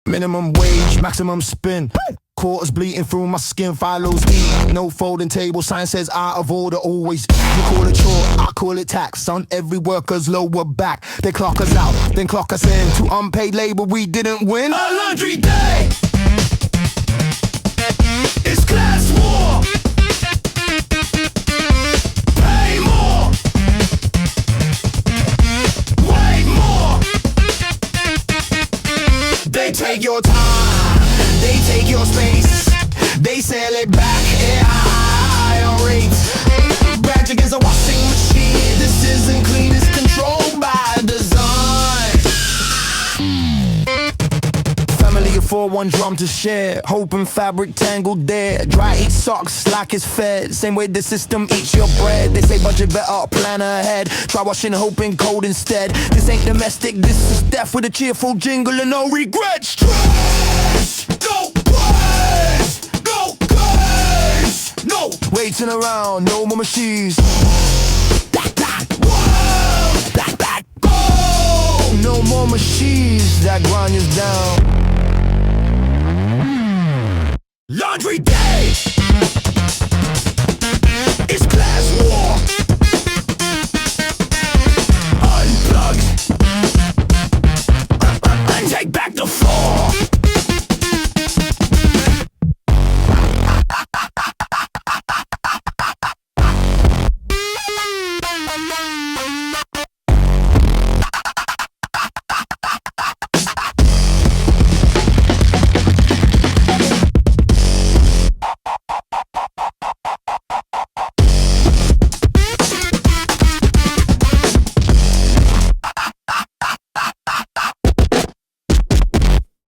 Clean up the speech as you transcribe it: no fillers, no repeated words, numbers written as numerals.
Minimum wage, maximum spin. Quarters bleeding through my skin, follows me. No folding table, sign says out of order always. You call it chore, I call it tax. On every worker's lower back. They clock us out, then clock us in. To unpaid labor we didn't win. A laundry day. It's class war. Pay more. Way more. They take your time, they take your space, they sell it back at higher rates. Badge against a washing machine. This isn't clean, it's controlled by design. Family of four, one drum to share. Hope and fabric tangled there. Dry eat socks like it's fed. Same way the system eats your bread. They say budget better, plan ahead. Try washing hope in cold instead. This ain't domestic, this is death with a cheerful jingle and no regrets. Trash, go praise, go praise, no. Waiting around, no more machines. Go. No more machines that grind us down. Laundry day.